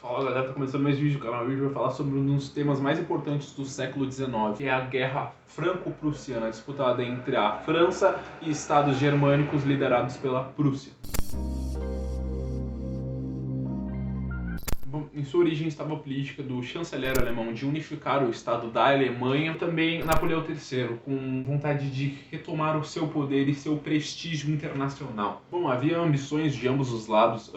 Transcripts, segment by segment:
Fala galera, tá começando mais vídeo do canal. Hoje vai falar sobre um dos temas mais importantes do século XIX, que é a Guerra Franco-Prussiana, disputada entre a França e estados germânicos liderados pela Prússia. Em sua origem estava a política do chanceler alemão de unificar o Estado da Alemanha, e também Napoleão III, com vontade de retomar o seu poder e seu prestígio internacional. Bom, havia ambições de ambos os lados,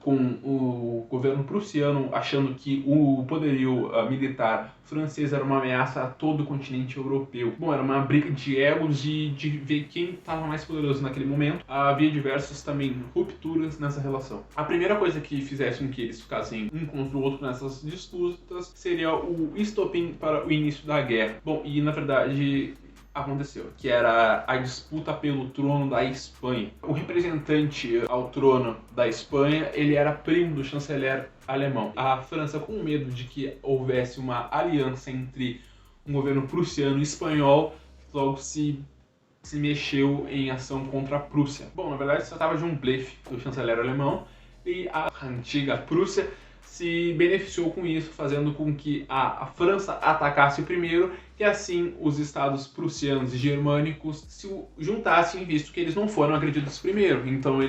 com o governo prussiano achando que o poderio militar francês era uma ameaça a todo o continente europeu. Bom, era uma briga de egos e de ver quem estava mais poderoso naquele momento. Havia diversas também rupturas nessa relação. A primeira coisa que fizesse com que eles ficassem um contra o outro nessas disputas seria o estopim para o início da guerra. Bom, e na verdade aconteceu, que era a disputa pelo trono da Espanha. O representante ao trono da Espanha, ele era primo do chanceler alemão. A França, com medo de que houvesse uma aliança entre um governo prussiano e espanhol, logo se mexeu em ação contra a Prússia. Bom, na verdade se tratava de um blefe do chanceler alemão, e a antiga Prússia se beneficiou com isso, fazendo com que a França atacasse primeiro e assim os estados prussianos e germânicos se juntassem, visto que eles não foram agredidos primeiro. Então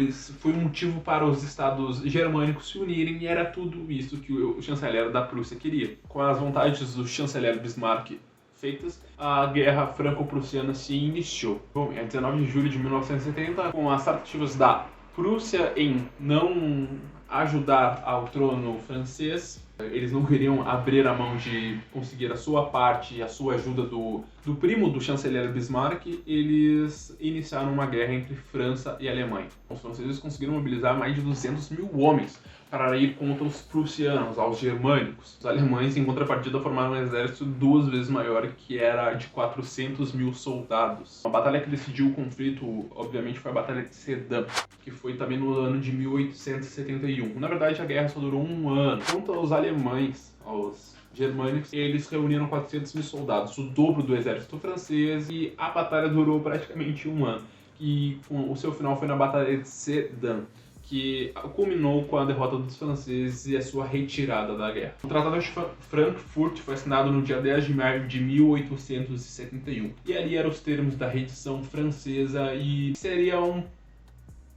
foi um motivo para os estados germânicos se unirem, e era tudo isso que o chanceler da Prússia queria. Com as vontades do chanceler Bismarck feitas, a Guerra Franco-Prussiana se iniciou. Bom, em 19 de julho de 1970, com as tentativas da Prússia em não ajudar ao trono francês, eles não queriam abrir a mão de conseguir a sua parte e a sua ajuda do primo do chanceler Bismarck, eles iniciaram uma guerra entre França e Alemanha. Os franceses conseguiram mobilizar mais de 200 mil homens para ir contra os prussianos, aos germânicos. Os alemães, em contrapartida, formaram um exército 2 vezes maior, que era de 400 mil soldados. A batalha que decidiu o conflito, obviamente, foi a Batalha de Sedan, que foi também no ano de 1871. Na verdade, a guerra só durou um ano. Quanto aos alemães, aos germânicos, eles reuniram 400 mil soldados, o dobro do exército francês, e a batalha durou praticamente um ano. E o seu final foi na Batalha de Sedan, que culminou com a derrota dos franceses e a sua retirada da guerra. O Tratado de Frankfurt foi assinado no dia 10 de maio de 1871. E ali eram os termos da rendição francesa, e seria um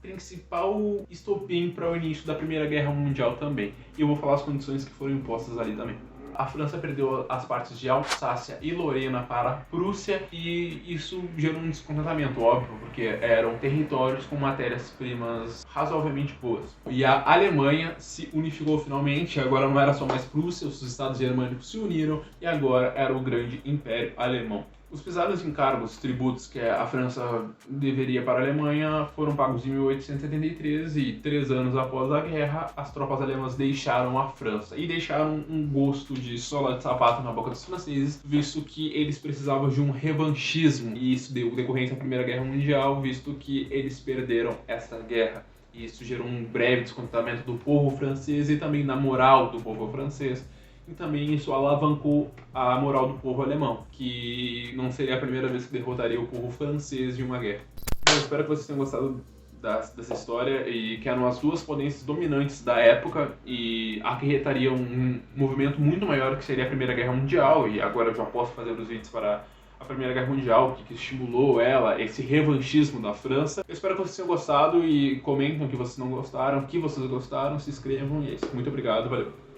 principal estopim para o início da Primeira Guerra Mundial também. E eu vou falar as condições que foram impostas ali também. A França perdeu as partes de Alsácia e Lorena para a Prússia, e isso gerou um descontentamento, óbvio, porque eram territórios com matérias-primas razoavelmente boas. E a Alemanha se unificou finalmente, agora não era só mais Prússia, os estados germânicos se uniram, e agora era o grande Império Alemão. Os pesados encargos, tributos que a França deveria para a Alemanha foram pagos em 1873, e 3 anos após a guerra, as tropas alemãs deixaram a França. E deixaram um gosto de sola de sapato na boca dos franceses, visto que eles precisavam de um revanchismo. E isso deu decorrência à Primeira Guerra Mundial, visto que eles perderam essa guerra. E isso gerou um breve descontentamento do povo francês e também na moral do povo francês. E também isso alavancou a moral do povo alemão, que não seria a primeira vez que derrotaria o povo francês em uma guerra. Bom, espero que vocês tenham gostado dessa história, e que eram as duas potências dominantes da época e acarretariam um movimento muito maior, que seria a Primeira Guerra Mundial. E agora eu já posso fazer os vídeos para a Primeira Guerra Mundial, que estimulou esse revanchismo da França. Eu espero que vocês tenham gostado, e comentem o que vocês não gostaram, o que vocês gostaram, se inscrevam, e é isso. Muito obrigado, valeu!